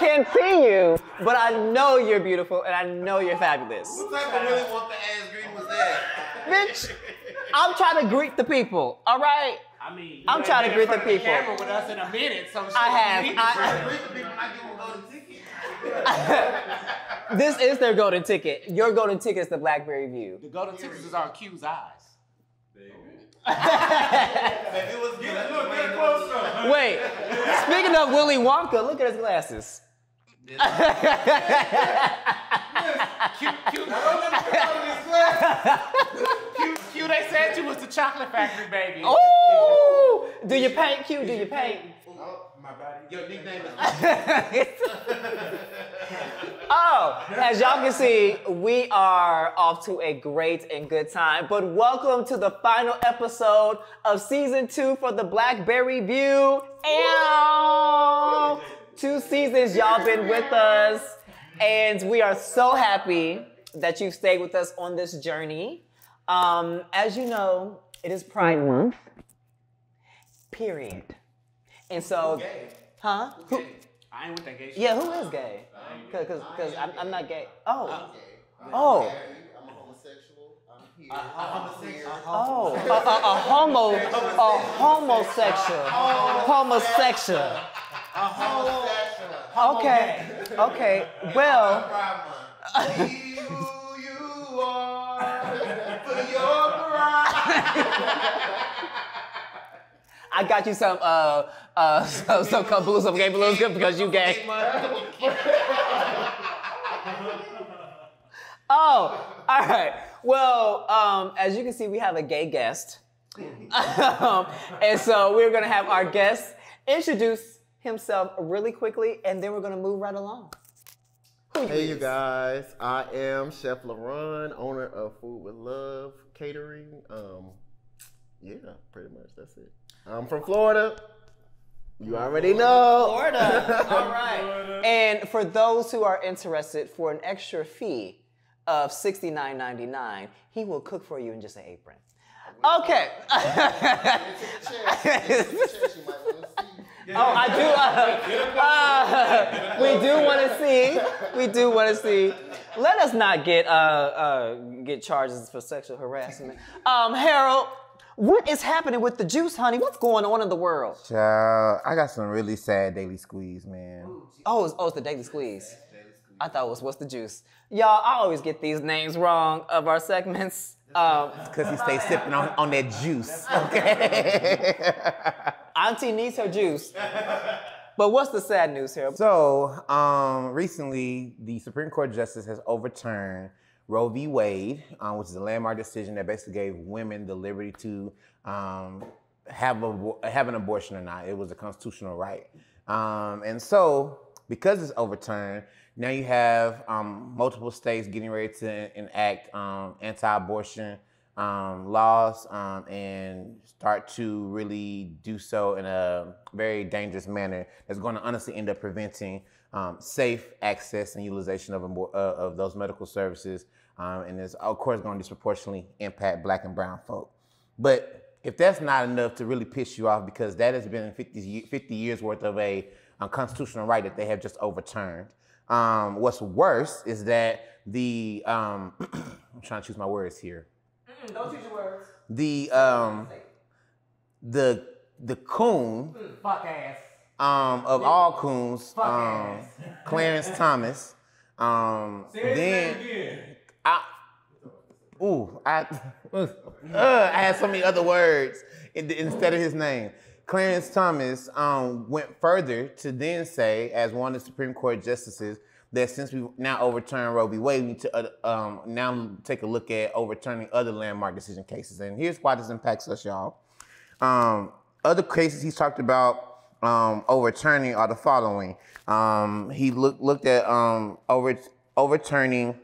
can't see you, but I know you're beautiful and I know you're fabulous. What type of Willy Wonka ass greeting was that? Bitch, I'm trying to greet the people, all right? I mean, I'm trying to greet the people. Camera with us in a minute, so I have. Greet the people like you will go to ticket. This is their golden ticket. Your golden ticket is the Blackberry View. The golden tickets is our Q's eyes. It was good. Look, get closer. Wait, speaking of Willy Wonka, look at his glasses. Q, they said you was the chocolate factory, baby. Oh! Do you paint, Q? Do you paint? My body. Your nickname is. Oh, as y'all can see, we are off to a great and good time. But welcome to the final episode of season 2 for the Blackberry View. Ew. 2 seasons y'all been with us, and we are so happy that you've stayed with us on this journey. As you know, it is Pride Month. Period. And so, huh? Who? I ain't with that gay shit. Yeah, who is gay? Because I'm not gay. Oh. I'm Oh. a homosexual. I'm here. A homosexual. Oh. A homosexual. Homosexual. Okay. Okay. Well. Be who you are for your pride. I got you some balloons, some gay balloons, good because you gay. Oh, all right. Well, as you can see, we have a gay guest. And so we're gonna have our guest introduce himself really quickly, and then we're gonna move right along. Hey, you guys. I am Chef LaRon, owner of Food with Love Catering. Yeah, pretty much. That's it. I'm from Florida. You already know. Florida. All right. And for those who are interested, for an extra fee of $69.99, he will cook for you in just an apron. Okay. Oh, I do. We do want to see. We do want to see. Let us not get charges for sexual harassment. Harold, what is happening with the juice, honey? What's going on in the world? Child, I got some really sad daily squeeze, man. Oh, it's the Daily Squeeze. I thought it was What's the Juice. Y'all, I always get these names wrong of our segments. Because he stays sipping on that juice, okay? Auntie needs her juice. But what's the sad news here? So, recently, the Supreme Court Justice has overturned Roe v. Wade, which is a landmark decision that basically gave women the liberty to have an abortion or not. It was a constitutional right. And so, because it's overturned, now you have multiple states getting ready to enact anti-abortion laws and start to really do so in a very dangerous manner that's going to honestly end up preventing safe access and utilization of those medical services, and is of course going to disproportionately impact Black and brown folk. But if that's not enough to really piss you off, because that has been 50 years worth of a constitutional right that they have just overturned. What's worse is that the I'm trying to choose my words here. Don't choose your words. The coon Fuck ass. of all coons, Fuck ass. Clarence Thomas. Then I had so many other words instead of his name. Clarence Thomas went further to then say, as one of the Supreme Court justices, that since we've now overturned Roe v. Wade, we need to now take a look at overturning other landmark decision cases. And here's why this impacts us, y'all. Other cases he's talked about overturning are the following. He looked at overturning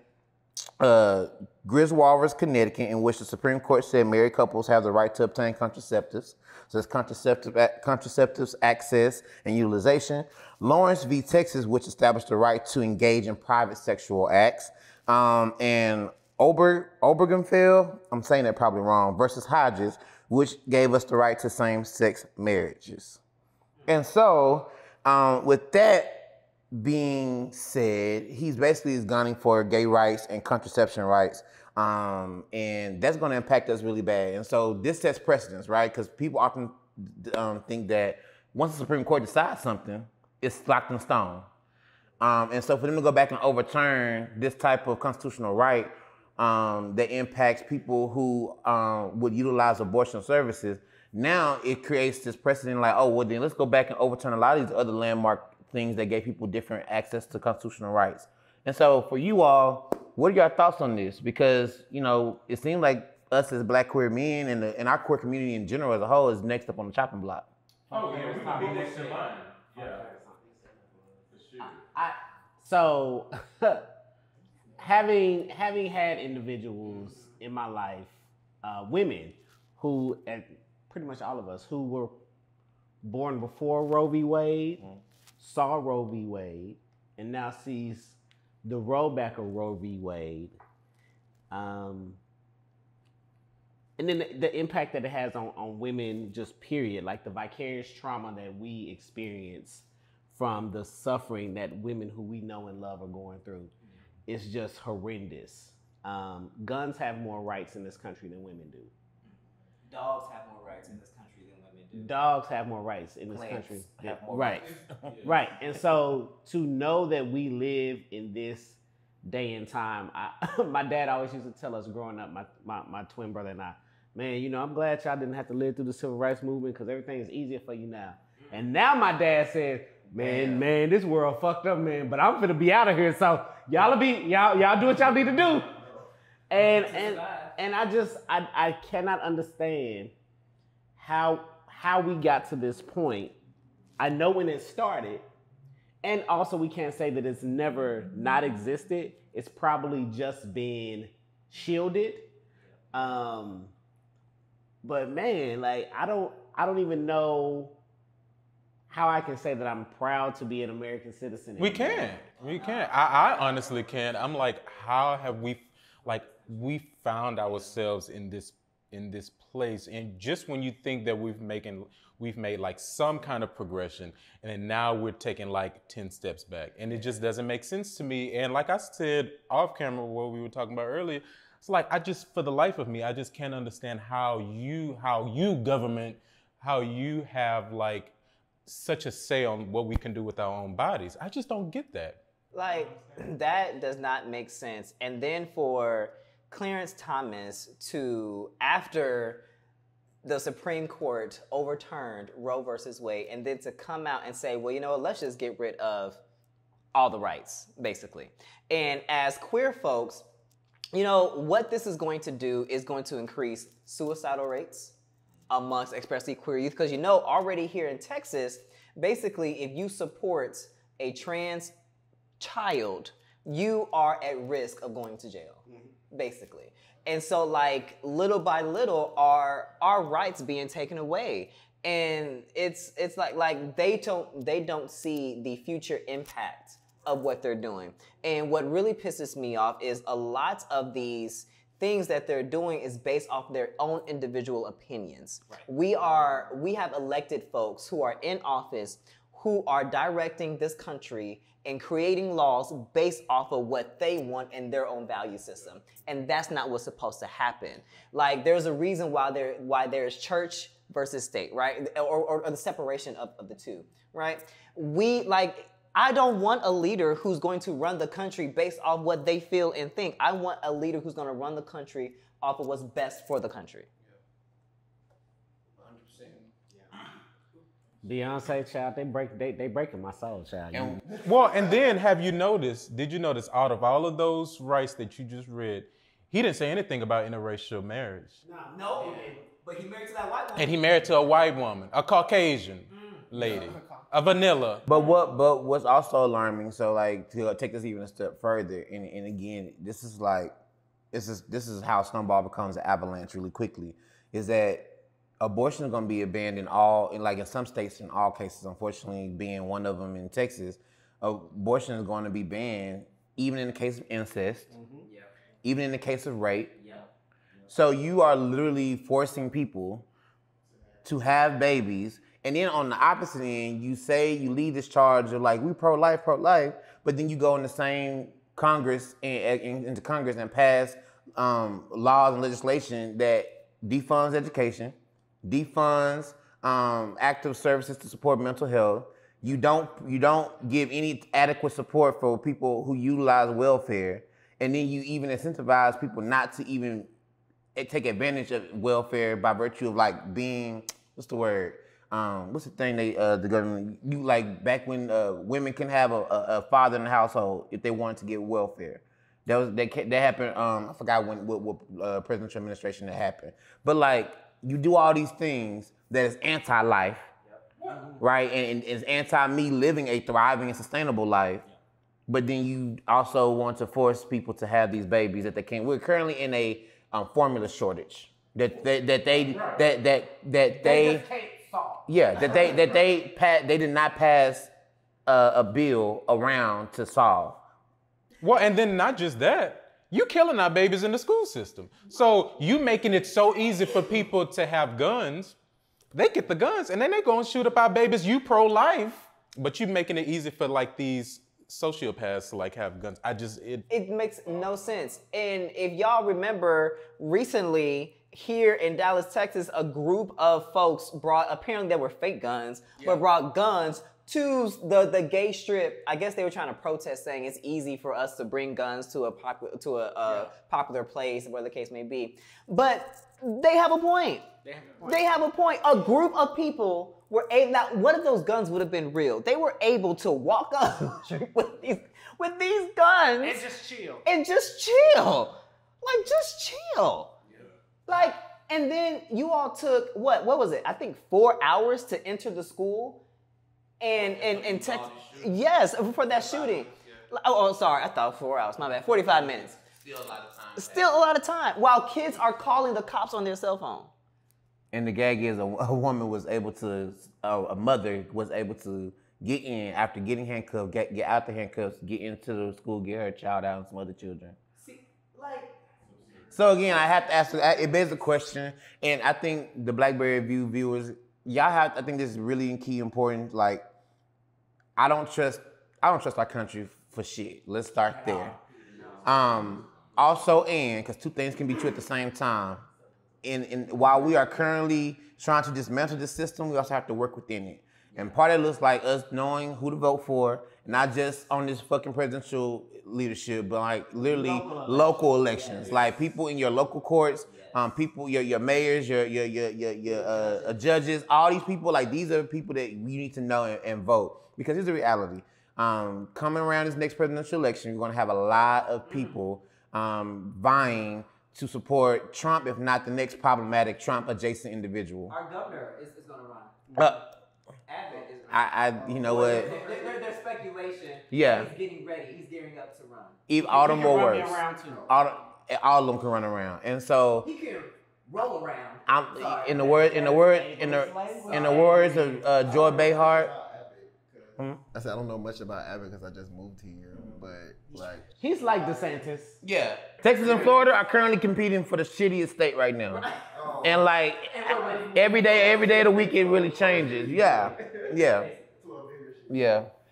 Griswold's, Connecticut, in which the Supreme Court said married couples have the right to obtain contraceptives. So it's contraceptives access and utilization. Lawrence v. Texas, which established the right to engage in private sexual acts. And Obergenfeld, I'm saying that probably wrong, versus Hodges, which gave us the right to same-sex marriages. And so, with that being said, he's basically is gunning for gay rights and contraception rights. And that's going to impact us really bad. And so this sets precedence, right? Because people often think that once the Supreme Court decides something, it's locked in stone. And so for them to go back and overturn this type of constitutional right that impacts people who would utilize abortion services, now it creates this precedent like, oh, well, then let's go back and overturn a lot of these other landmark things that gave people different access to constitutional rights. And so for you all, what are your thoughts on this? Because, you know, it seems like us as Black queer men and our queer community in general as a whole is next up on the chopping block. Oh, yeah, we can be next in line. Yeah. So, having had individuals in my life, women who, and pretty much all of us, who were born before Roe v. Wade, saw Roe v. Wade, and now sees the rollback of Roe v. Wade, and then the impact that it has on women, just period, like the vicarious trauma that we experience from the suffering that women who we know and love are going through is just horrendous. Guns have more rights in this country than women do. Dogs have more rights in this country than women do. Dogs have more rights in this Plants country. have more Right. rights. Right. And so to know that we live in this day and time, my dad always used to tell us growing up, my twin brother and I, man, you know, I'm glad y'all didn't have to live through the civil rights movement because everything is easier for you now. And now my dad says, man, this world fucked up, man, but I'm finna be out of here. So y'all do what y'all need to do. And I cannot understand how we got to this point. I know when it started, and also we can't say that it's never not existed. It's probably just been shielded. But man, like I don't even know how I can say that I'm proud to be an American citizen. We can. I honestly can. I'm like, how have we found ourselves in this place? And just when you think that we've made like some kind of progression, and then now we're taking like 10 steps back, and it just doesn't make sense to me. And like I said off camera, what we were talking about earlier, it's like for the life of me, I just can't understand how you government, how you have like such a say on what we can do with our own bodies. I just don't get that. Like, that does not make sense. And then for Clarence Thomas to, after the Supreme Court overturned Roe versus Wade, and then to come out and say, well, you know what, let's just get rid of all the rights, basically. And as queer folks, you know, what this is going to do is going to increase suicidal rates amongst especially queer youth. Because you know, already here in Texas, basically, if you support a trans child, you are at risk of going to jail, basically. And so, like, little by little, are our rights being taken away. And it's like they don't see the future impact of what they're doing. And what really pisses me off is a lot of these things that they're doing is based off their own individual opinions. Right. We have elected folks who are in office who are directing this country and creating laws based off of what they want in their own value system. And that's not what's supposed to happen. Like, there's a reason why there's church versus state, right? Or the separation of the two, right? I don't want a leader who's going to run the country based off what they feel and think. I want a leader who's going to run the country off of what's best for the country. Beyonce, child, they breaking my soul, child. And then did you notice out of all of those rights that you just read, he didn't say anything about interracial marriage. No, but he married to that white woman. And he married to a white woman, a Caucasian lady, a vanilla. But what's also alarming, so like to take this even a step further, and again, this is how snowball becomes an avalanche really quickly, is that abortion is going to be banned in some states, in all cases, unfortunately being one of them in Texas. Abortion is going to be banned even in the case of incest, even in the case of rape. So you are literally forcing people to have babies And then on the opposite end, you say you lead this charge of like, we pro-life, but then you go in the same Congress into Congress and pass laws and legislation that defunds education, defunds active services to support mental health. You don't give any adequate support for people who utilize welfare, and then you even incentivize people not to even take advantage of welfare by virtue of like being, what's the word? What's the thing the government, you like back when women can have a father in the household if they wanted to get welfare. That happened, I forgot what presidential administration that happened. But like, you do all these things that is anti-life, right? And is anti-me living a thriving and sustainable life. But then you also want to force people to have these babies that they can't. We're currently in a formula shortage that they did not pass a bill around to solve. Well, and then not just that, you killing our babies in the school system. So you making it so easy for people to have guns. They get the guns and then they go and shoot up our babies. You pro-life, but you making it easy for like these sociopaths to like have guns. It makes no sense. And if y'all remember recently here in Dallas, Texas, a group of folks apparently they were fake guns, but brought guns to the gay strip. I guess they were trying to protest, saying it's easy for us to bring guns to a popular place, whatever the case may be. But they have a point. They have a point. A group of people were able. Now, what if those guns would have been real? They were able to walk up the street with these guns And just chill. Like, just chill. Like, and then you all took what was it? I think 4 hours to enter the school. And Texas, yes, for that shooting. Oh, sorry, I thought 4 hours. My bad. 45 minutes. Still a lot of time. While kids are calling the cops on their cell phone. And the gag is a woman was able to, a mother was able to get in after getting handcuffed, get out the handcuffs, get into the school, get her child out and some other children. So again, I have to ask, it begs the question, and I think the Blackberry View viewers, I think this is really key important. Like, I don't trust our country for shit. Let's start there. Also, because two things can be true at the same time. And while we are currently trying to dismantle the system, we also have to work within it. And part of it looks like us knowing who to vote for, not just on this fucking presidential leadership, but like literally local elections. Like people in your local courts, people, your mayors, your judges, all these people, like these are people that you need to know and vote. Because here's the reality. Coming around this next presidential election, you're gonna have a lot of people vying to support Trump, if not the next problematic Trump-adjacent individual. Our governor is gonna run. Abbott is running. You know what? There's speculation. Yeah. He's getting ready. He's gearing up to run. Even all them more worse. Around too. All of them can run around, and so He can roll around. in the words of Joy Behar. I said I don't know much about Abbott because I just moved here, but like He's like DeSantis. Yeah. Texas and Florida are currently competing for the shittiest state right now. And like every day of the week it really changes. Yeah.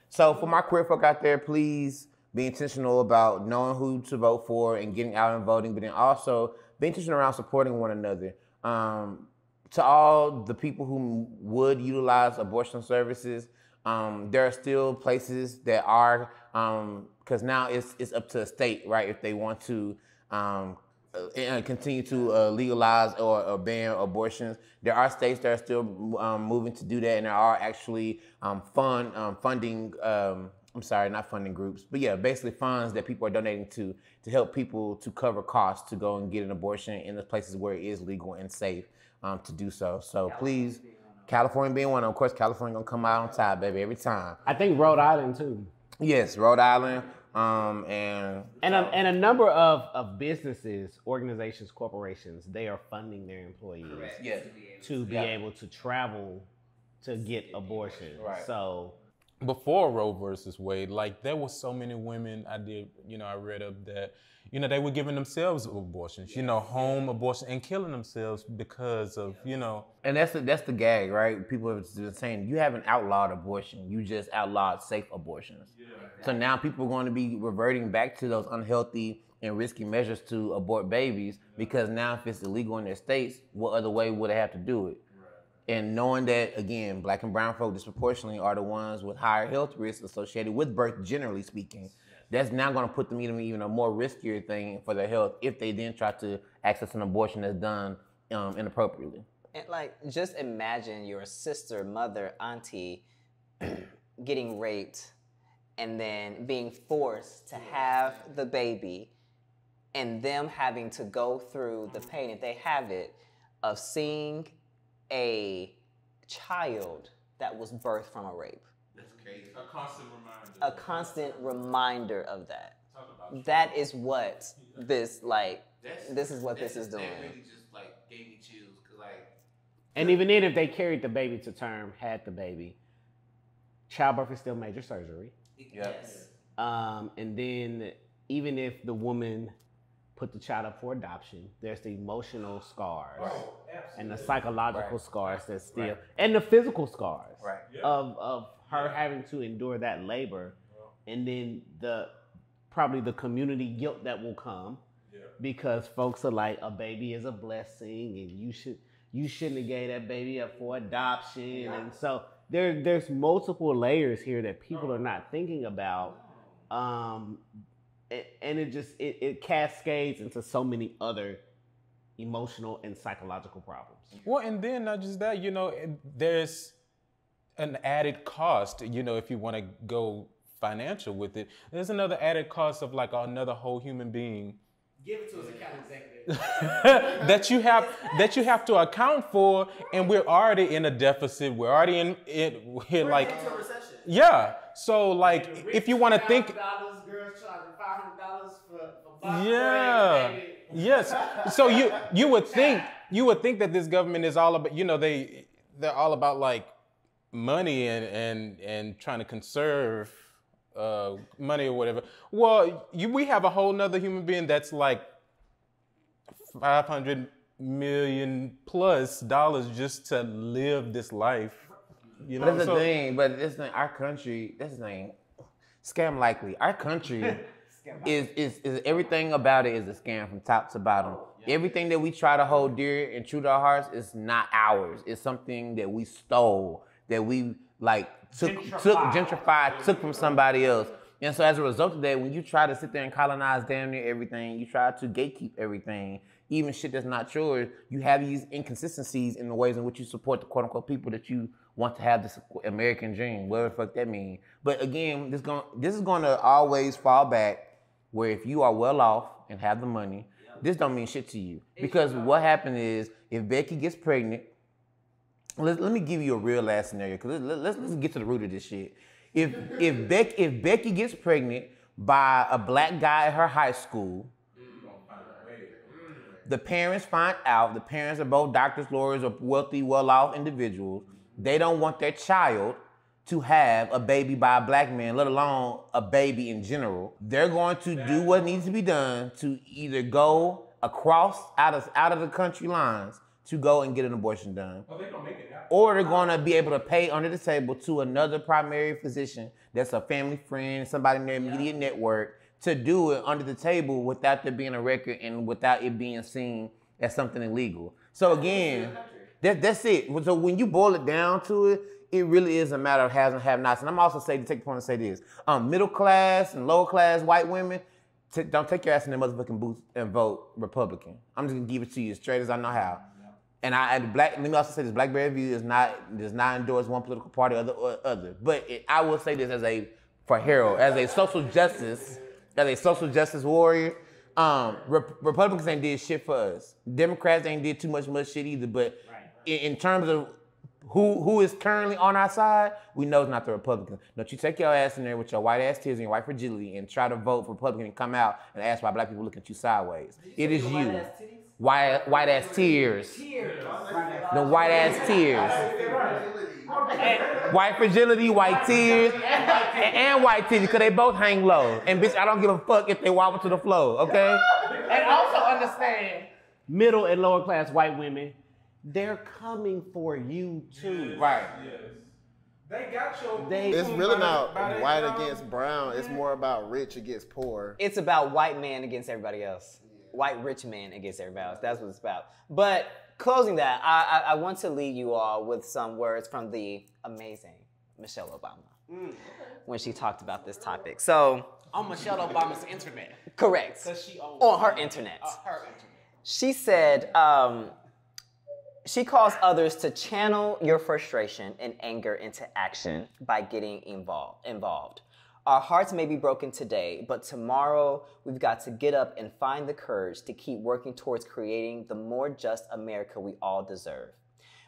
So for my queer folk out there, please be intentional about knowing who to vote for and getting out and voting, but then also be intentional around supporting one another. To all the people who would utilize abortion services, there are still places that are, because now it's up to the state, right? If they want to continue to legalize or ban abortions, there are states that are still moving to do that, and there are actually funding. Not funding groups, but yeah, basically funds that people are donating to help people to cover costs to go and get an abortion in the places where it is legal and safe to do so. So please. California being one, of course, California gonna come out on top, baby, every time. I think Rhode Island too. Yes, Rhode Island, and a number of businesses, organizations, corporations, they are funding their employees to be able to travel to get abortions. Right. So before Roe versus Wade, like there were so many women I read of that, they were giving themselves abortions, home abortion and killing themselves because of, And that's the gag, right? People have been saying you haven't outlawed abortion, you just outlawed safe abortions. So now people are going to be reverting back to those unhealthy and risky measures to abort babies because now if it's illegal in their states, what other way would they have to do it? And knowing that, again, Black and brown folk disproportionately are the ones with higher health risks associated with birth, generally speaking, that's now going to put them even a more riskier thing for their health if they then try to access an abortion that's done inappropriately. And just imagine your sister, mother, auntie getting raped and then being forced to have the baby and them having to go through the pain, if they have it, of seeing a child that was birthed from a rape. That's crazy. A constant reminder. A constant reminder of that. That is what this is what this is doing. That really just gave me chills And even then, if they carried the baby to term, had the baby, childbirth is still major surgery. Yes. And then even if the woman put the child up for adoption, there's the emotional scars and the psychological scars that still, and the physical scars of her having to endure that labor, and then probably the community guilt that will come because folks are like, a baby is a blessing and you shouldn't have gave that baby up for adoption. And so there's multiple layers here that people are not thinking about. And it cascades into so many other emotional and psychological problems. Well, and then not just that, there's an added cost, if you want to go financial with it. There's another added cost of another whole human being. Give it to us, account executive. that you have to account for, and we're already in a deficit. We're already into a recession. Yeah. So if you want to think. Girls charging $500 for yeah. Yes. So you would think that this government is all about, they're all about money and trying to conserve money or whatever. Well, we have a whole nother human being that's $500 million plus just to live this life. But that's the thing. But this thing, our country. That's the thing. Scam likely. Our country is everything about it is a scam from top to bottom. Everything that we try to hold dear and true to our hearts is not ours. It's something that we stole, that we gentrified, took from somebody else. And so as a result of that, when you try to sit there and colonize damn near everything, you try to gatekeep everything, even shit that's not yours, you have these inconsistencies in the ways in which you support the quote unquote people that you want to have this American dream, whatever the fuck that means. But again, this is gonna always fall back where if you are well off and have the money, this don't mean shit to you. Because what happened is, if Becky gets pregnant, let me give you a real ass scenario, because let's get to the root of this shit. If Becky gets pregnant by a black guy at her high school, the parents find out, the parents are both doctors, lawyers, or wealthy, well-off individuals. They don't want their child to have a baby by a black man, let alone a baby in general. They're going to do what needs to be done to either go across out of the country lines to go and get an abortion done. Oh, they're gonna make it happen. Or they're gonna be able to pay under the table to another primary physician that's a family friend, somebody in their immediate network, to do it under the table without there being a record and without it being seen as something illegal. So again, that's it. So when you boil it down to it, it really is a matter of haves and have-nots. And I'm also saying, to take the point and say this, middle class and lower class white women, don't take your ass in their motherfucking boots and vote Republican. I'm just gonna give it to you as straight as I know how. And let me also say this: Blackberry View does not endorse one political party or other. But I will say this for Harold, as a social justice warrior, Republicans ain't did shit for us. Democrats ain't did too much shit either. But in terms of who is currently on our side, we know it's not the Republicans. Don't you take your ass in there with your white ass tears and your white fragility and try to vote for Republican and come out and ask why black people look at you sideways. It is you. White ass tears. The white ass tears. White fragility, white tears, and white titties, because they both hang low. And bitch, I don't give a fuck if they wobble to the floor, okay? And also understand, middle and lower class white women, they're coming for you too. Right. They got your. It's really not white against brown. It's more about rich against poor. It's about white man against everybody else. White rich man against everybody else. That's what it's about. But closing that, I want to leave you all with some words from the amazing Michelle Obama when she talked about this topic. So, On Michelle Obama's internet. correct. Because she owns On her internet. her internet. She said, she calls others to channel your frustration and anger into action by getting involved. Our hearts may be broken today, but tomorrow we've got to get up and find the courage to keep working towards creating the more just America we all deserve.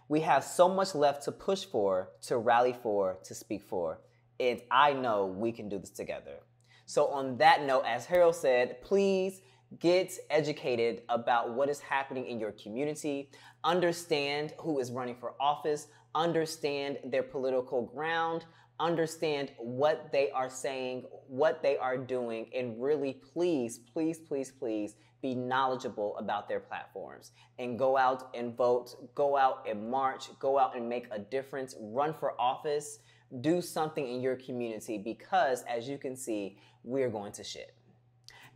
We have so much left to push for, to rally for, to speak for, and I know we can do this together. So on that note, as Harold said, please get educated about what is happening in your community, understand who is running for office, understand their political ground, understand what they are saying, what they are doing, and really please, please, please, please be knowledgeable about their platforms and go out and vote, go out and march, go out and make a difference, run for office, do something in your community because as you can see, we're going to shit.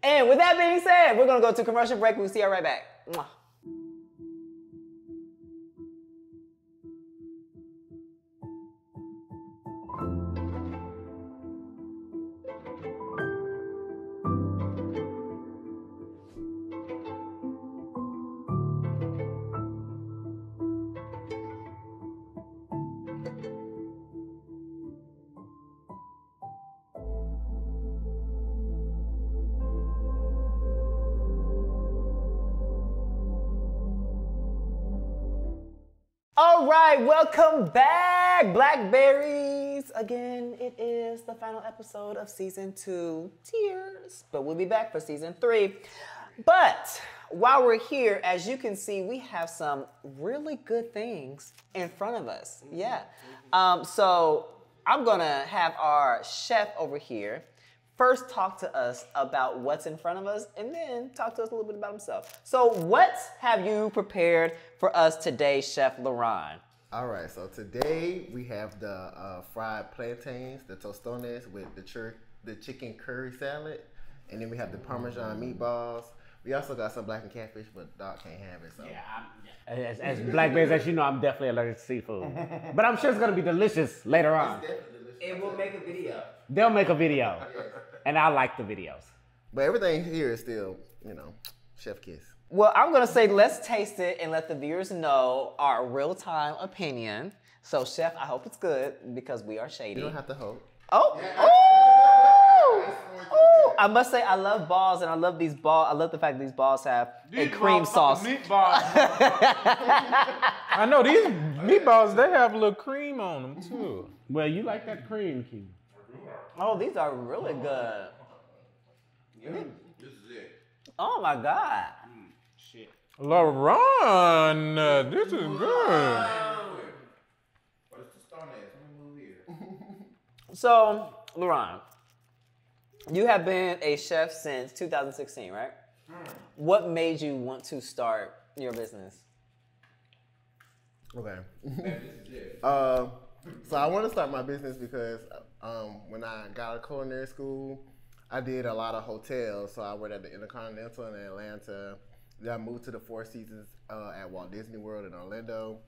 And with that being said, we're gonna go to commercial break. We'll see you right back. Mwah. All right, welcome back, Blackberries. Again, it is the final episode of season 2, Tears, but we'll be back for season 3. But while we're here, as you can see, we have some really good things in front of us. Yeah. So I'm gonna have our chef over here first talk to us about what's in front of us and then talk to us a little bit about himself. So what have you prepared for us today, Chef Laron? All right, so today we have the fried plantains, the tostones with the chicken curry salad, and then we have the Parmesan meatballs. We also got some blackened catfish, but Doc can't have it, so. Yeah, as Blackberries, as you know, I'm definitely allergic to seafood. But I'm sure it's gonna be delicious later on. And we'll make a video. They'll make a video. And I like the videos. But everything here is still, chef kiss. Well, I'm gonna say let's taste it and let the viewers know our real-time opinion. So, Chef, I hope it's good because we are shady. You don't have to hope. Oh! I must say I love balls and I love these balls. I love the fact that these balls have a cream sauce. Meatballs. I know these meatballs, they have a little cream on them too. Well, you like that cream, Q. Oh, these are really good. This is it. Oh my God. Shit. LaRon, this is good. So, Laron, you have been a chef since 2016, right? What made you want to start your business? Okay. So I want to start my business because when I got out of culinary school, I did a lot of hotels. So I worked at the Intercontinental in Atlanta. Then I moved to the Four Seasons at Walt Disney World in Orlando.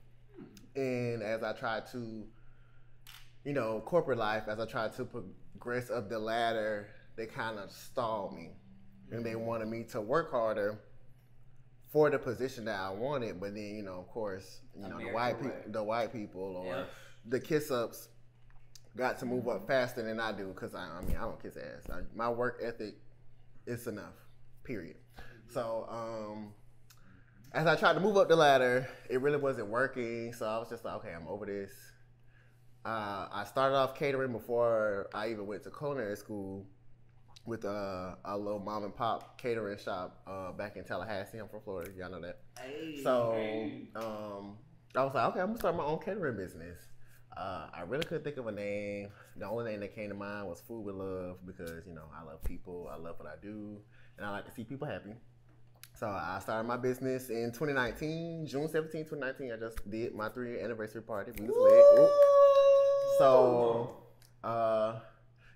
And as I tried to, corporate life, as I tried to progress up the ladder, they kind of stalled me. And they wanted me to work harder for the position that I wanted. But then, of course, the white people or the kiss-ups got to move up faster than I do because I don't kiss ass. My work ethic is enough, period. So as I tried to move up the ladder, it really wasn't working. So I was just like, okay, I'm over this. I started off catering before I even went to culinary school with a little mom and pop catering shop back in Tallahassee. I'm from Florida, y'all know that. So I was like, okay, I'm gonna start my own catering business. I really couldn't think of a name. The only name that came to mind was Food with Love because, you know, I love people, I love what I do, and I like to see people happy. So I started my business in 2019, June 17, 2019. I just did my 3-year anniversary party. We was lit. So,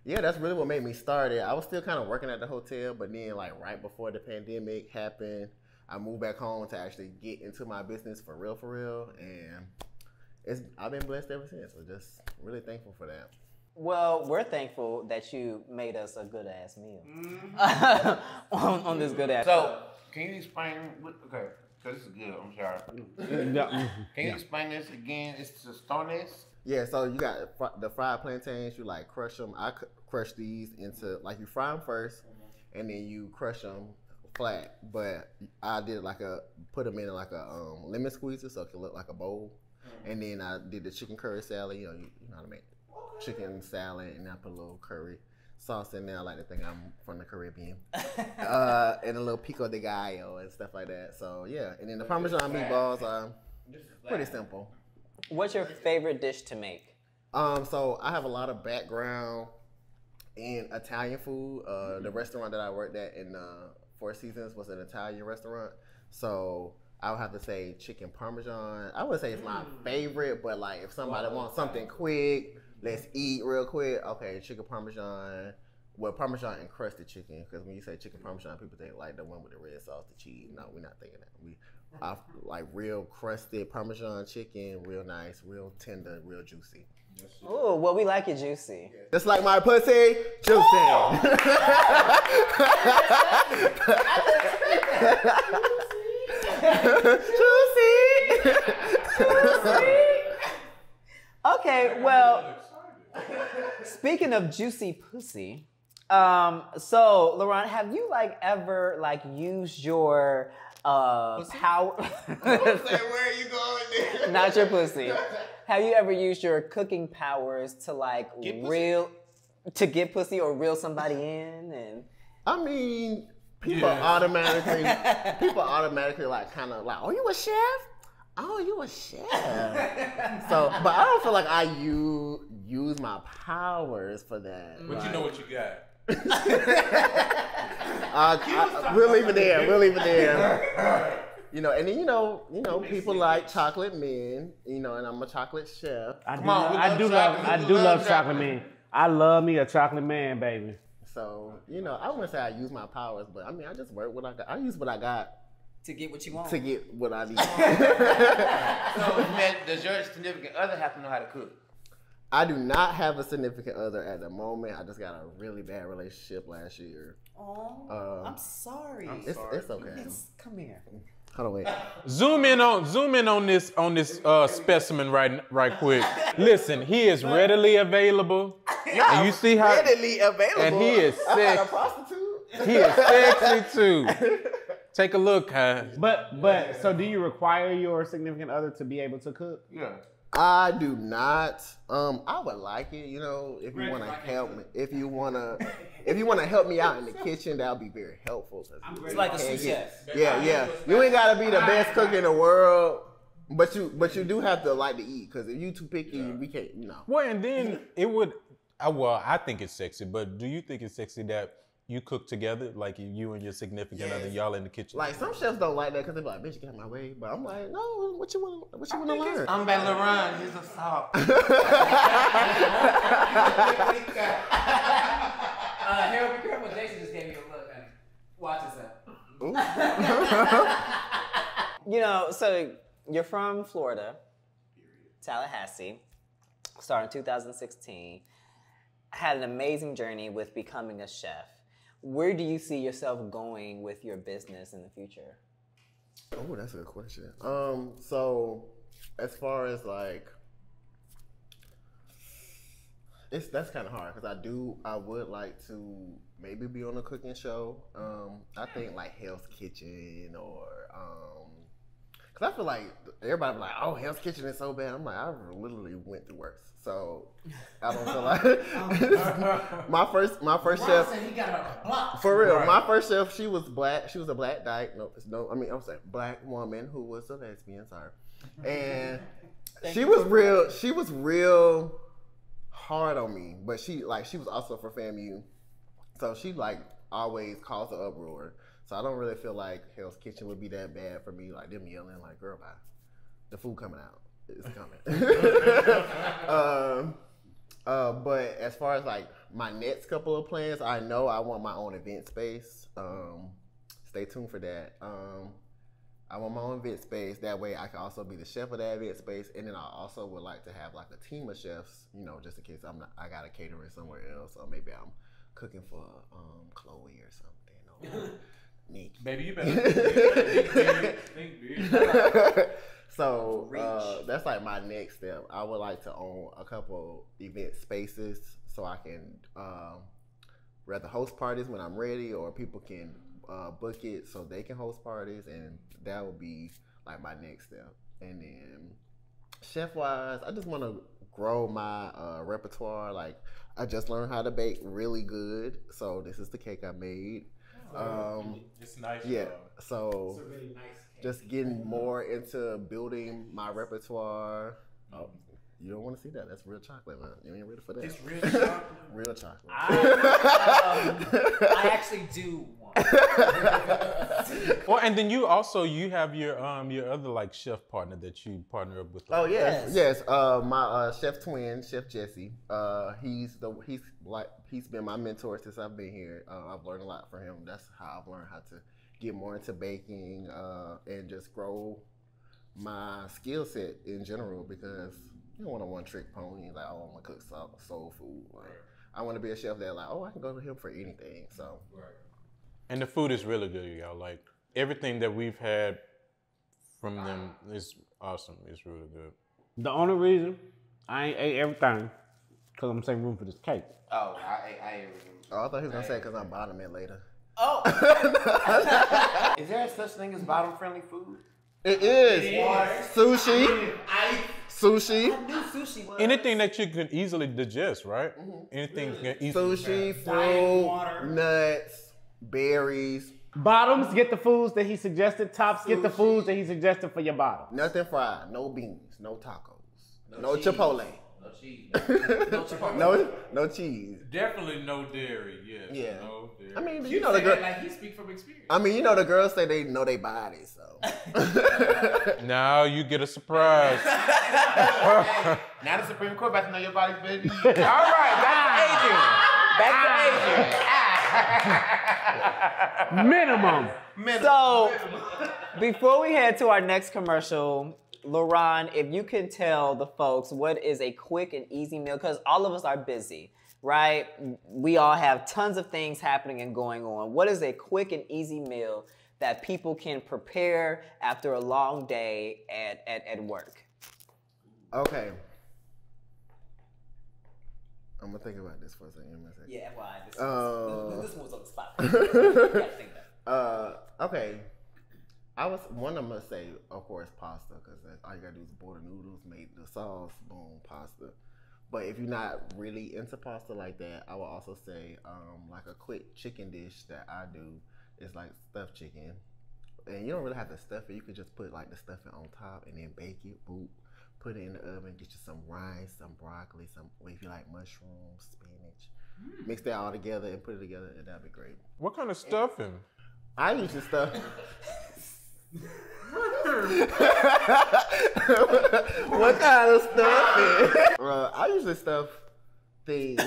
yeah, that's really what made me start it. I was still kind of working at the hotel, but then like right before the pandemic happened, I moved back home to actually get into my business for real, and I've been blessed ever since. So just really thankful for that. Well, we're thankful that you made us a good ass meal on this good ass. So, can you explain? Okay, because this is good. I'm sorry. Can you explain this again? It's tostones. Yeah, so you got the fried plantains. You like crush them. I crush these into like you fry them first, and then you crush them flat. But I did put them in like a lemon squeezer so it can look like a bowl. And then I did the chicken curry salad. You know how to make chicken salad, and I put a little curry sauce in there. I like to think I'm from the Caribbean. And a little pico de gallo and stuff like that. So yeah, and then the Parmesan meatballs are pretty simple. What's your favorite dish to make? So I have a lot of background in Italian food. The restaurant that I worked at in Four Seasons was an Italian restaurant. So I would have to say chicken Parmesan. I would say it's my favorite, but like if somebody wants something quick, let's eat real quick. Okay, chicken Parmesan. Well, Parmesan encrusted chicken, because when you say chicken Parmesan, people think like the one with the red sauce, the cheese. No, we're not thinking that. I like real crusted Parmesan chicken, real nice, real tender, real juicy. Oh, well, we like it juicy. Just like my pussy, juicy. Juicy. Okay, well, speaking of juicy pussy, so Laurent, have you ever used your power? Where are you going there? Not your pussy. Have you ever used your cooking powers to get pussy or reel somebody in? And I mean, people automatically kind of like, oh, you a chef? Oh, you a chef? So, but I don't feel like I use my powers for that. But you know what you got. We'll leave it there. You know, and then people like chocolate men. You know, and I'm a chocolate chef. I do love chocolate man. I love me a chocolate man, baby. So I wouldn't say I use my powers, but I mean I just work what I got. I use what I got to get what you want. To get what I need. So, does your significant other have to know how to cook? I do not have a significant other at the moment. I just got a really bad relationship last year. Oh, I'm sorry. It's okay. Come here. Hold on, wait. Zoom in on this specimen right quick. Listen, he is readily available. And you see how readily available. And he is I'm sexy. not a prostitute. He is sexy too. Take a look, huh? But so do you require your significant other to be able to cook? Yeah. I do not. I would like it, if you want to help me. If you want to help me out in the kitchen, that would be very helpful. It's like a sous chef. Yeah. You ain't gotta be the best cook in the world, but you do have to like to eat. Because if you too picky, we can't. Well, and then it would. Well, I think it's sexy. But do you think it's sexy that you cook together, like you and your significant other, y'all in the kitchen? Like some chefs don't like that because they're like, "Bitch, get out my way." But I'm like, "No, what you want to learn?" I'm by Laurent. He's a salt. Harold, be careful. Jason just gave you a look. Watch yourself. So you're from Florida, Tallahassee, started in 2016. Had an amazing journey with becoming a chef. Where do you see yourself going with your business in the future? Oh, that's a good question. So as far as that's kind of hard because I would like to maybe be on a cooking show. I think like Hell's Kitchen or because I feel like everybody be like, oh, Hell's Kitchen is so bad. I'm like, I literally went through worse. So I don't feel like my first chef. He got a block. For real, my first chef, she was black. She was a black dyke. I was a black woman who was a lesbian. Sorry, and She was real hard on me, but she was also for FAMU, so she like always caused an uproar. So I don't really feel like Hell's Kitchen would be that bad for me, like them yelling like, "Girl, bye, the food coming out, it's coming." But as far as like my next couple of plans, I know I want my own event space. Stay tuned for that. I want my own event space. That way I can also be the chef of that event space. And then I also would like to have like a team of chefs, just in case I got a catering somewhere else. Or maybe I'm cooking for Chloe or something. Or Nikki. Baby, you better think big. So that's like my next step. I would like to own a couple event spaces so I can rather host parties when I'm ready, or people can book it so they can host parties, and that would be like my next step. And then chef wise, I just want to grow my repertoire. Like I just learned how to bake really good, so this is the cake I made. It's nice. Yeah, so it's a really nice cake. Just getting more into building my repertoire. Oh, you don't want to see that? That's real chocolate, man. You ain't ready for that. It's real chocolate. Real chocolate. I actually do want. Well, and then you have your other like chef partner that you partner up with. Oh yes. My chef twin, Chef Jesse. He's been my mentor since I've been here. I've learned a lot from him. That's how I've learned how to get more into baking and just grow my skill set in general, because you don't want a one-trick pony. Like, I want to cook soul food. Like, I want to be a chef that I can go to him for anything. So. Right. And the food is really good, y'all. Like everything that we've had from them is awesome. It's really good. The only reason I ain't ate everything because I'm saving room for this cake. Oh, I ate everything. Oh, I thought he was gonna say because I'm bottom it later. Oh. Is there such thing as bottom-friendly food? It is. Sushi. Sushi. I knew sushi was. Anything that you can easily digest, right? Mm-hmm. Anything can easily. Sushi, fruit, nuts, berries. Bottoms get the foods that he suggested. Tops get the foods that he suggested for your bottom. Nothing fried. No beans. No tacos. No Chipotle. No cheese. No Chipotle. No cheese. Definitely no dairy. Yes. Yeah. No dairy. I mean, you know the girl. Like he speak from experience. I mean, the girls say they know their body, so. Now you get a surprise. Now the Supreme Court about to know your body, baby. All right, back to Adrian. Minimum. So, before we head to our next commercial, LaRon, if you can tell the folks what is a quick and easy meal, because all of us are busy, right? We all have tons of things happening and going on. What is a quick and easy meal that people can prepare after a long day at work? Okay. I'm gonna think about this for a second. Yeah, why? This one's on the spot. Okay. I'm gonna say, of course, pasta, because all you gotta do is boil the noodles, make the sauce, boom, pasta. But if you're not really into pasta like that, I will also say like a quick chicken dish that I do is like stuffed chicken. And you don't really have to stuff it. You could just put like the stuffing on top and then bake it, boop. Put it in the oven, get you some rice, some broccoli, if you like mushrooms, spinach. Mix that all together and put it together, and that'd be great. What kind of stuffing? I usually stuff. What kind of stuffing? I usually stuff things.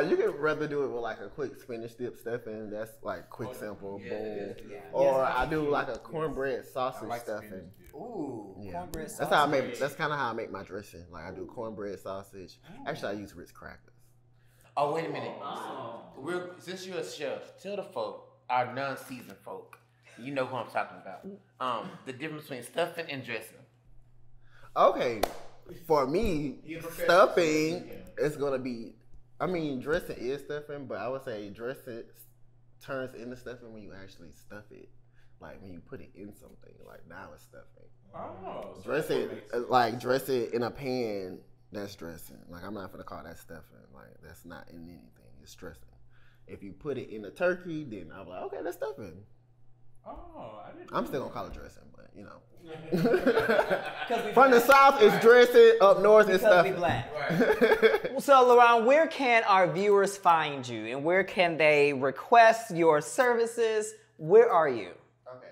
You could rather do it with like a quick spinach dip stuffing. That's like quick, simple, boom. Or I do like a cornbread sausage stuffing. Ooh, cornbread sausage. That's kind of how I make my dressing. Like I do cornbread sausage. Actually, I use Ritz crackers. Oh, wait a minute. Since you're a chef, tell the folk, our non-seasoned folk, you know who I'm talking about. The difference between stuffing and dressing. Okay, for me, stuffing is gonna be. I mean, dressing is stuffing, but I would say dressing turns into stuffing when you actually stuff it. Like when you put it in something, like now it's stuffing. Oh, Dress it in a pan, that's dressing. Like I'm not gonna call that stuffing. Like that's not in anything, it's dressing. If you put it in a turkey, then I'm like, okay, that's stuffing. Oh, I didn't. I'm still gonna call it dressing, but you know. From the south, it's dressing. Up north, it's Because stuff. we black. So, Laron, where can our viewers find you, and where can they request your services? Where are you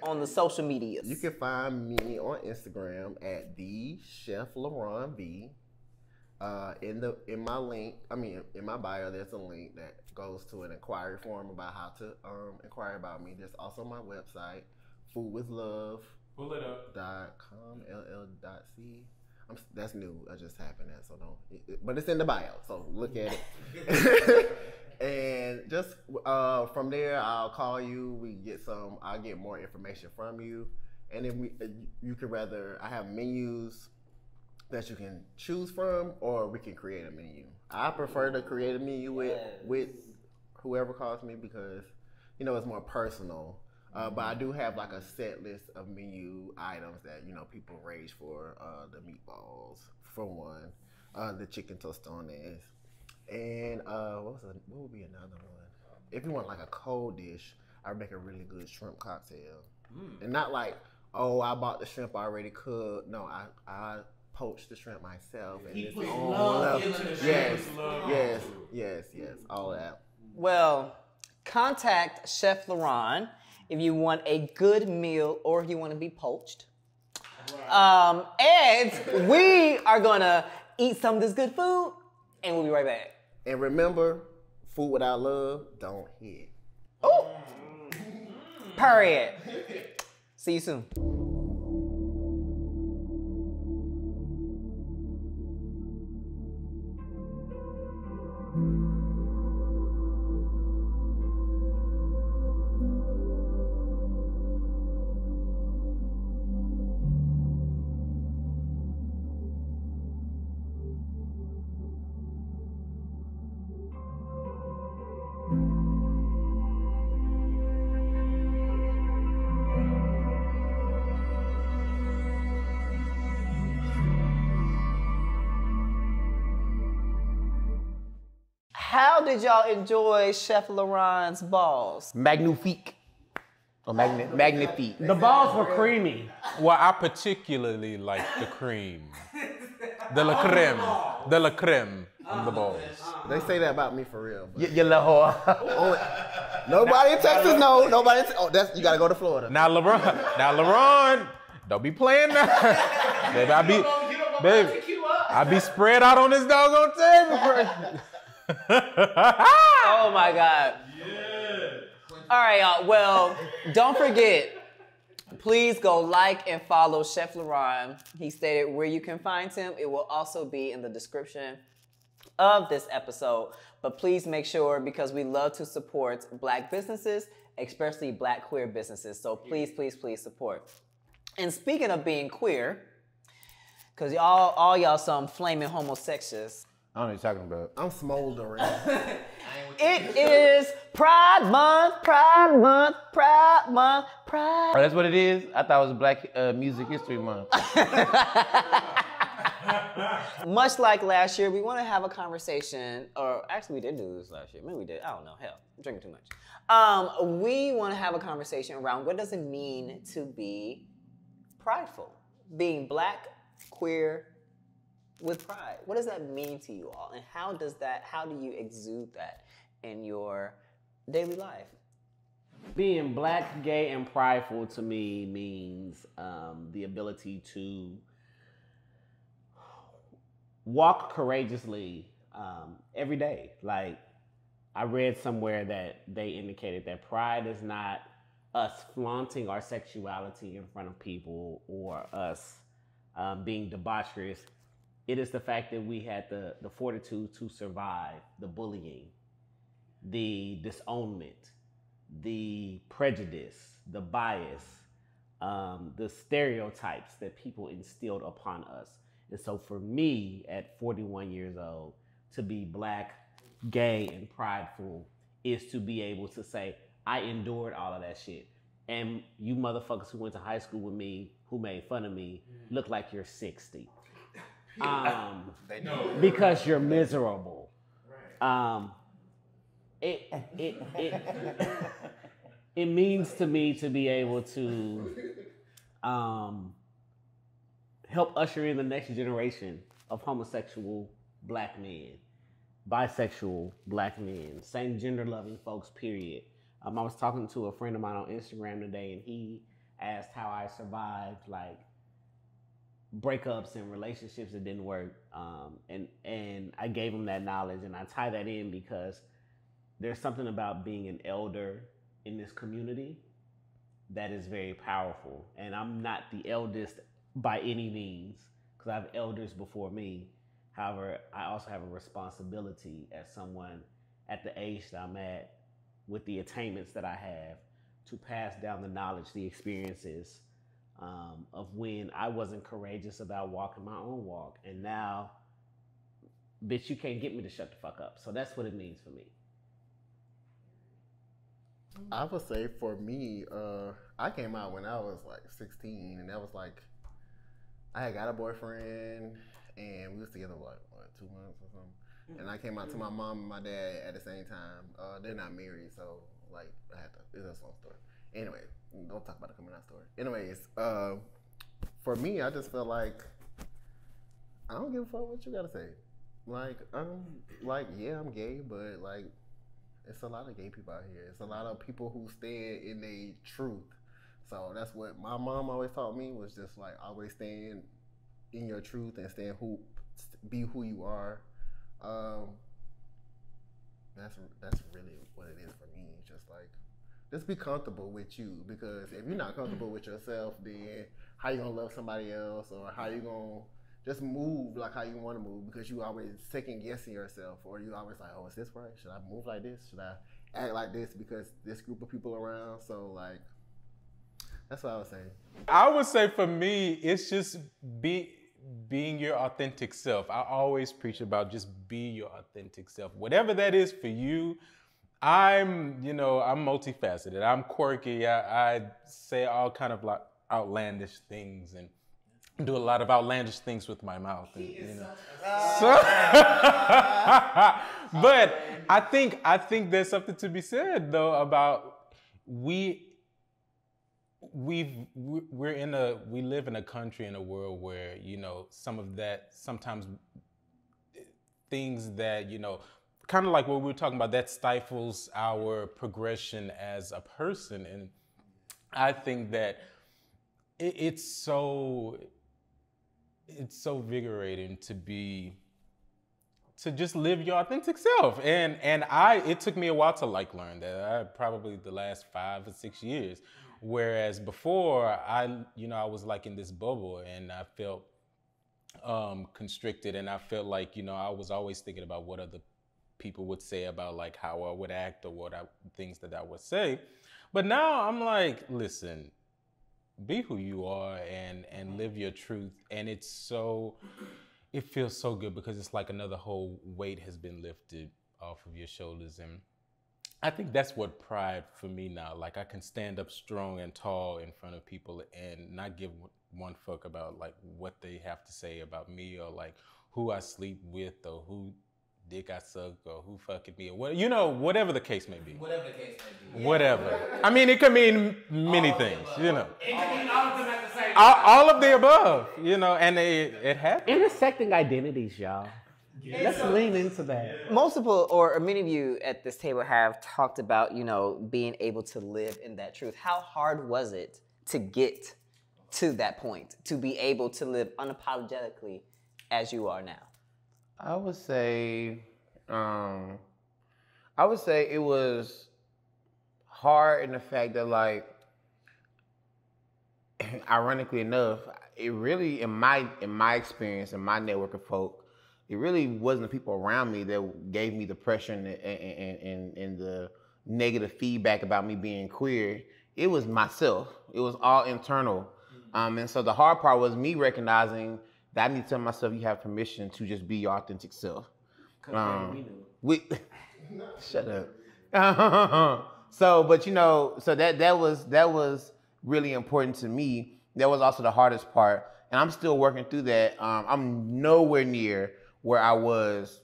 on the social medias? You can find me on Instagram at the Chef Laron V. In my link, in my bio, there's a link that goes to an inquiry form about how to inquire about me. There's also my website, foodwithlove.com, Pull it up. ll.c. That's new. I just happened that, so don't. But it's in the bio, so look at it. And just from there, I'll call you. I'll get more information from you, and then you can I have menus that you can choose from, or we can create a menu. I prefer to create a menu with whoever calls me because, you know, it's more personal. But I do have like a set list of menu items that, you know, people rage for. The meatballs, for one, the chicken tostones, and what would be another one? If you want like a cold dish, I make a really good shrimp cocktail. And not like, oh, I bought the shrimp already cooked. No, I poach the shrimp myself, and it's yes, all that. Well, contact Chef Laron if you want a good meal or if you want to be poached. And we are gonna eat some of this good food, and we'll be right back. And remember, food without love don't hit. Oh, period. See you soon. How did y'all enjoy Chef Laron's balls? Magnifique. Or magnifique. The balls were creamy. Well, I particularly like the cream. De la creme. De la creme on the balls. They say that about me for real. But You little whore. nobody in Texas knows. You gotta go to Florida. Now, LaRon, don't be playing now. Baby, I be spread out on this doggone table. Oh my God. All right, y'all. Well, don't forget, please go like and follow Chef Laron. He stated where you can find him. It will also be in the description of this episode. But please make sure, because we love to support Black businesses, especially Black queer businesses. So please, please, please support. And speaking of being queer, because all y'all some flaming homosexuals, I don't know what you're talking about. I'm smoldering. it is Pride Month, Pride Month, Pride Month, Pride. Oh, that's what it is? I thought it was Black Music History Month. Much like last year, we want to have a conversation, or actually we did do this last year. Maybe we did. I don't know. Hell, I'm drinking too much. We want to have a conversation around what does it mean to be prideful, being Black, queer, with pride. What does that mean to you all? And how do you exude that in your daily life? Being Black, gay, and prideful to me means the ability to walk courageously every day. Like, I read somewhere that they indicated that pride is not us flaunting our sexuality in front of people or us being debaucherous. It is the fact that we had the fortitude to survive the bullying, the disownment, the prejudice, the bias, the stereotypes that people instilled upon us. And so for me, at 41 years old, to be Black, gay, and prideful is to be able to say, I endured all of that shit. And you motherfuckers who went to high school with me, who made fun of me, look like you're 60. Because you're miserable. it means to me to be able to help usher in the next generation of homosexual black men, bisexual black men, same gender loving folks, period. I was talking to a friend of mine on Instagram today, and he asked how I survived like breakups and relationships that didn't work. And I gave him that knowledge, and I tie that in because there's something about being an elder in this community that is very powerful. And I'm not the eldest by any means, because I have elders before me. However, I also have a responsibility as someone at the age that I'm at, with the attainments that I have, to pass down the knowledge, the experiences of when I wasn't courageous about walking my own walk. And now, bitch, you can't get me to shut the fuck up. So that's what it means for me. I would say for me, I came out when I was like 16, and that was like, I had got a boyfriend, and we was together what 2 months or something. And I came out to my mom and my dad at the same time. They're not married, so like I had to. It's a long story. Anyway, don't talk about the coming out story. Anyways, for me, I just felt like I don't give a fuck what you gotta say. Like yeah, I'm gay, but like it's a lot of gay people out here. It's a lot of people who stand in their truth. So that's what my mom always taught me, was just like always stand in your truth and be who you are. That's really what it is for me. Just be comfortable with you, because if you're not comfortable with yourself, then how you gonna love somebody else, or how you gonna just move like how you want to move, because you always second guessing yourself, or you always like, oh, is this right? Should I move like this? Should I act like this because this group of people around? So like, that's what I would say. I would say for me, it's just being your authentic self. I always preach about just be your authentic self. Whatever that is for you. I'm multifaceted. I'm quirky. I say all kind of like outlandish things and do a lot of outlandish things with my mouth. But I think there's something to be said though about we live in a country, in a world where, some of that, sometimes things that, kind of like what we were talking about, that stifles our progression as a person. And I think that it's so invigorating to just live your authentic self. And it took me a while to learn that. Probably the last 5 or 6 years. Whereas before I was like in this bubble, and I felt constricted, and I felt like, I was always thinking about what other people would say about like how I would act, or things that I would say. But now I'm like, listen, be who you are and live your truth. And it feels so good, because it's like another whole weight has been lifted off of your shoulders. And I think that's what pride for me now. Like, I can stand up strong and tall in front of people and not give one fuck about like what they have to say about me, or like who I sleep with, or who dick I suck, or who fucking me, or whatever the case may be. Whatever the case may be. Whatever. I mean, it could mean many things, It could mean all of them at the same time. all of the above, and it happens. Intersecting identities, y'all. Let's lean into that. Multiple or many of you at this table have talked about, being able to live in that truth. How hard was it to get to that point, to be able to live unapologetically as you are now? I would say it was hard in the fact that, like, ironically enough, it really, in my experience, in my network of folk, it really wasn't the people around me that gave me the pressure and the negative feedback about me being queer. It was myself. It was all internal. And so the hard part was me recognizing that I need to tell myself, you have permission to just be your authentic self. Shut up. So that was really important to me. That was also the hardest part. And I'm still working through that. I'm nowhere near where I was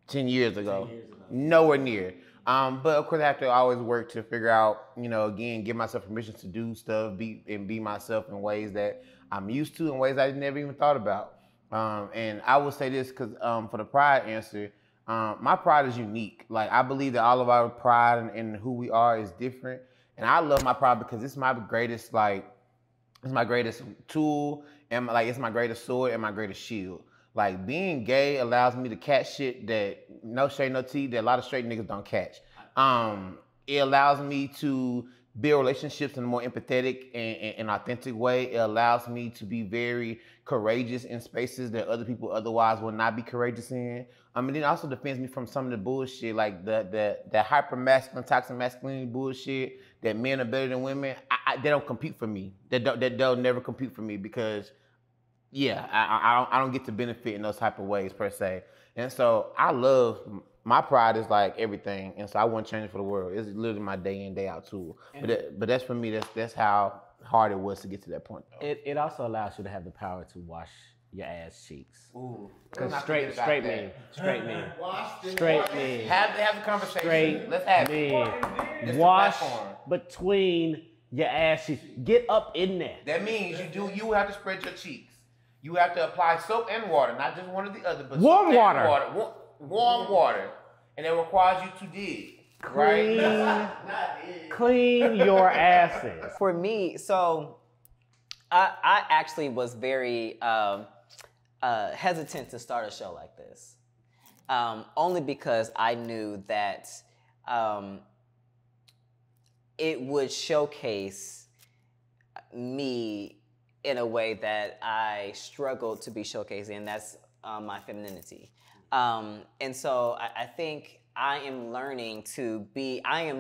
10 years ago. Nowhere near. But of course, I have to always work to figure out, again, give myself permission to do stuff, be myself in ways that I'm used to, in ways I never even thought about. And I will say this because for the pride answer, my pride is unique. Like, I believe that all of our pride and who we are is different. And I love my pride because it's my greatest, it's my greatest tool, and it's my greatest sword and my greatest shield. Like, being gay allows me to catch shit that, no shade, no tea, that a lot of straight niggas don't catch. It allows me to build relationships in a more empathetic and authentic way. It allows me to be very courageous in spaces that other people otherwise would not be courageous in. It also defends me from some of the bullshit, like the hyper masculine, toxic masculinity bullshit that men are better than women. They don't compete for me. They'll never compete for me because, I don't get to benefit in those type of ways per se. And so my pride is like everything, and so I wouldn't change it for the world. It's literally my day in, day out tool. But that's for me. That's how hard it was to get to that point. It also allows you to have the power to wash your ass cheeks. Ooh. Because Let's not straight forget about men, that. straight men, Have a conversation. straight Let's have men, it. It's the wash platform. between your ass cheeks. Get up in there. That means you have to spread your cheeks. You have to apply soap and water, not just one or the other, but Warm soap water. and water. Warm water. And it requires you to dig. Right? Clean your asses. For me, so I actually was very hesitant to start a show like this, only because I knew that it would showcase me in a way that I struggled to be showcased in. That's my femininity. And so I think I am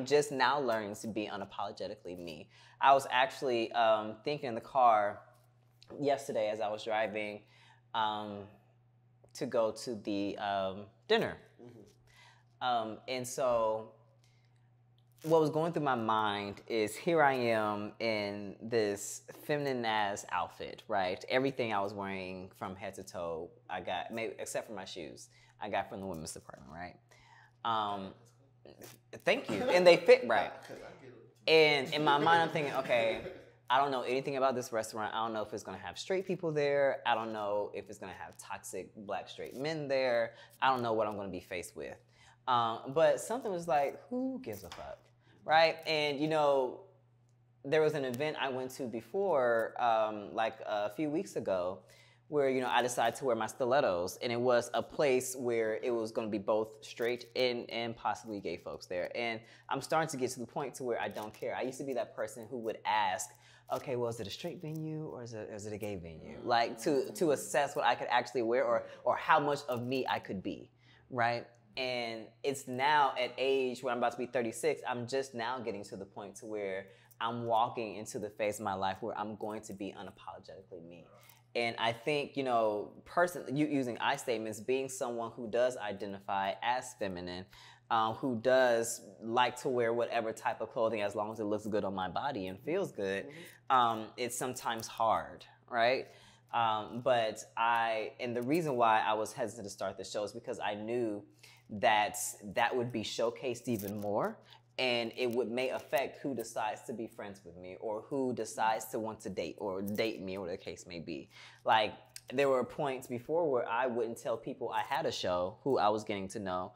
just now learning to be unapologetically me. I was actually thinking in the car yesterday as I was driving to go to the dinner. And so what was going through my mind is here I am in this feminine ass outfit, right? Everything I was wearing from head to toe, I got, maybe except for my shoes, I got from the women's department, right? Thank you. And they fit right. And in my mind, I'm thinking, okay, I don't know anything about this restaurant. I don't know if it's gonna have straight people there. I don't know if it's gonna have toxic black straight men there. I don't know what I'm gonna be faced with. But something was like, who gives a fuck? Right? And there was an event I went to before, like a few weeks ago, where, I decided to wear my stilettos, and it was a place where it was gonna be both straight and possibly gay folks there. And I'm starting to get to the point to where I don't care. I used to be that person who would ask, okay, well, is it a straight venue or is it a gay venue? Like to assess what I could actually wear or how much of me I could be, right? And it's now at age where I'm about to be 36, I'm just now getting to the point to where I'm walking into the phase of my life where I'm going to be unapologetically me. And I think, using I statements, being someone who does identify as feminine, who does like to wear whatever type of clothing as long as it looks good on my body and feels good, it's sometimes hard, right? And the reason why I was hesitant to start the show is because I knew that would be showcased even more, and it may affect who decides to be friends with me or who decides to want to date me, or whatever the case may be. Like, there were points before where I wouldn't tell people I had a show who I was getting to know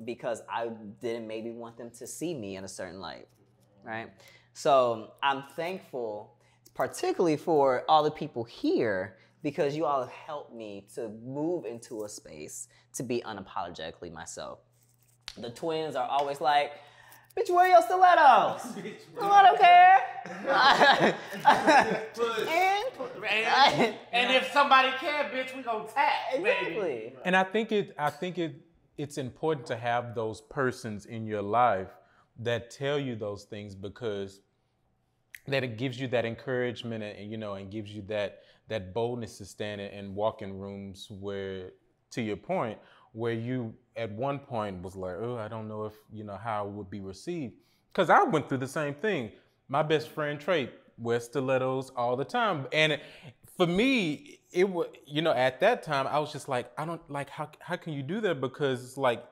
because I didn't maybe want them to see me in a certain light, right? So I'm thankful, particularly for all the people here, because you all have helped me to move into a space to be unapologetically myself. The twins are always like, bitch, wear your stilettos. I don't care. And if somebody care, bitch, we gonna tap. Exactly. Baby. And I think it's important to have those persons in your life that tell you those things, because that it gives you that encouragement and gives you that boldness to stand and walk in rooms where, to your point, where you at one point was like, oh, I don't know if, how it would be received. Because I went through the same thing. My best friend, Trey, wears stilettos all the time. And for me, it was, at that time, I was just like, I don't, like, how can you do that? Because it's like,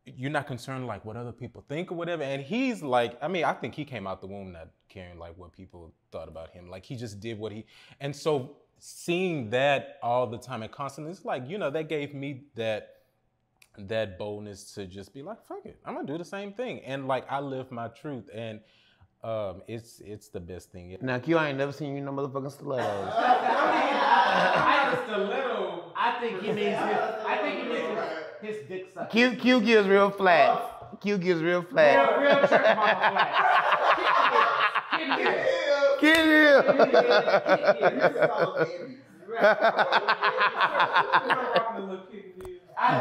you're not concerned like what other people think or whatever. And he's like, I mean, I think he came out the womb not caring like what people thought about him. Like he just did what he, and so seeing that all the time and constantly, it's like, you know, that gave me that boldness to just be like, fuck it, I'm gonna do the same thing. And like, I live my truth, and it's the best thing. Now, Q, I ain't never seen you in no motherfucking stilettos. I think he means his dick sucking. Q gives real flat. Q gives real flat. Real church mama flat. Get here.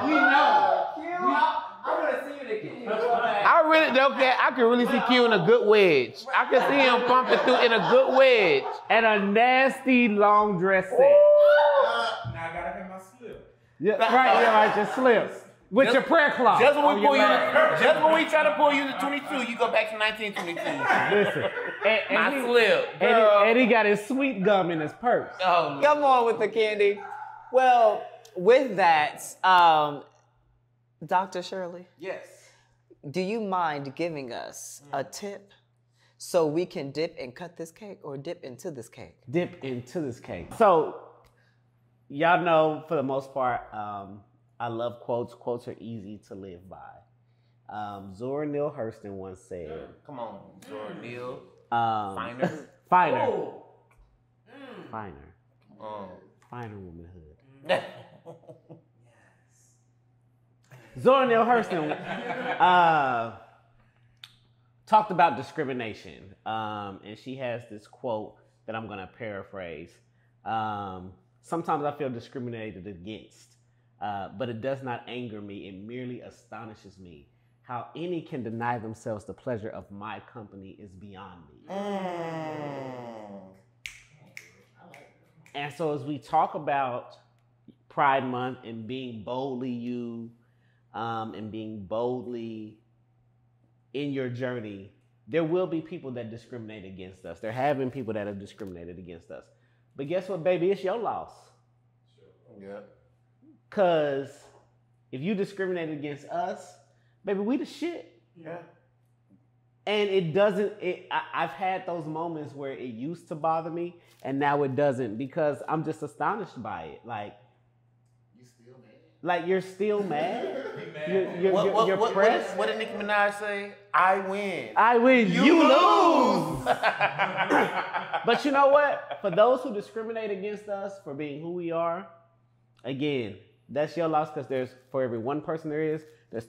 We know. I want to see you in the I really don't care. I can really see Q in a good wedge. I can see him pumping through in a good wedge. And a nasty long dress set. Now I gotta have my slip. Yeah, right, just slips. With your prayer cloth. Just when we try to pull you to 22, you go back to 1922. Listen. My slip. And he got his sweet gum in his purse. Oh, Come on with the candy. Well, with that, Dr. Shirley, yes. do you mind giving us a tip so we can dip and cut this cake or dip into this cake? Dip into this cake. So, y'all know for the most part, I love quotes. Quotes are easy to live by. Zora Neale Hurston once said, Come on, Zora Neale. Finer. Finer womanhood. Zora Neale Hurston talked about discrimination, and she has this quote that I'm going to paraphrase. Sometimes I feel discriminated against, but it does not anger me. It merely astonishes me. How any can deny themselves the pleasure of my company is beyond me. And so as we talk about Pride Month and being boldly you, and being boldly in your journey, there will be people that discriminate against us. There have been people that have discriminated against us. But guess what, baby? It's your loss. Yeah. Because if you discriminated against us, baby, we the shit. Yeah. And it doesn't, I've had those moments where it used to bother me, and now it doesn't, because I'm just astonished by it. Like, you're still mad? You're pressed? What did Nicki Minaj say? I win. I win, you lose. But you know what? For those who discriminate against us for being who we are, again, that's your loss, because for every one person there's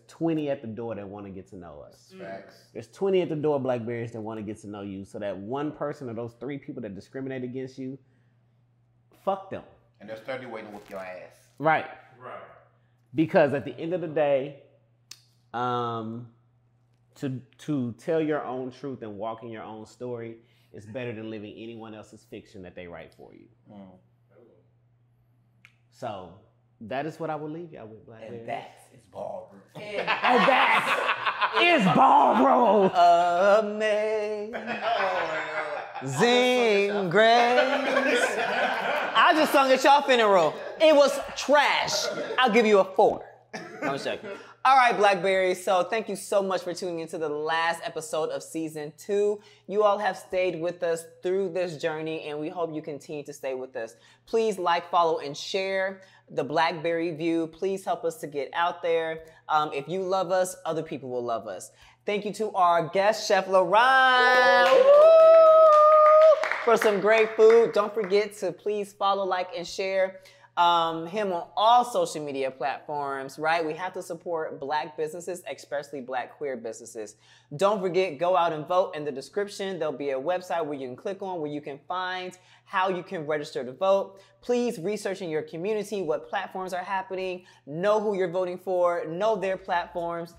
20 at the door that want to get to know us. Facts. There's 20 at the door, Blackberries, that want to get to know you. So that one person or those 3 people that discriminate against you, fuck them. And there's 30 waiting to whoop your ass. Right. Because at the end of the day, to tell your own truth and walk in your own story is better than living anyone else's fiction that they write for you. So that is what I will leave y'all with, Blackberry. And that is ballroom. And that is ballroom. Amazing grace. I just sung at y'all funeral. It was trash. I'll give you a 4. I'm joking. All right, Blackberries. So thank you so much for tuning into the last episode of season 2. You all have stayed with us through this journey, and we hope you continue to stay with us. Please like, follow, and share the Blackberry View. Please help us to get out there. If you love us, other people will love us. Thank you to our guest, Chef LaRon. For some great food. Don't forget to please follow, like, and share him on all social media platforms, right? We have to support Black businesses, especially Black queer businesses. Don't forget, go out and vote. In the description, there'll be a website where you can click on, where you can find how you can register to vote. Please research in your community what platforms are happening. Know who you're voting for. Know their platforms.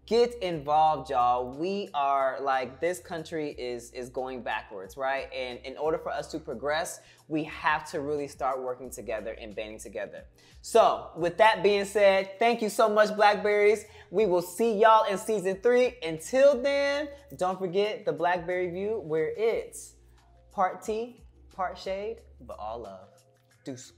Get involved, y'all. We are this country is going backwards, right? And in order for us to progress, we have to really start working together and banding together. So with that being said, thank you so much, Blackberries. We will see y'all in season 3. Until then, don't forget the Blackberry View, where it's part tea, part shade, but all love. Deuce.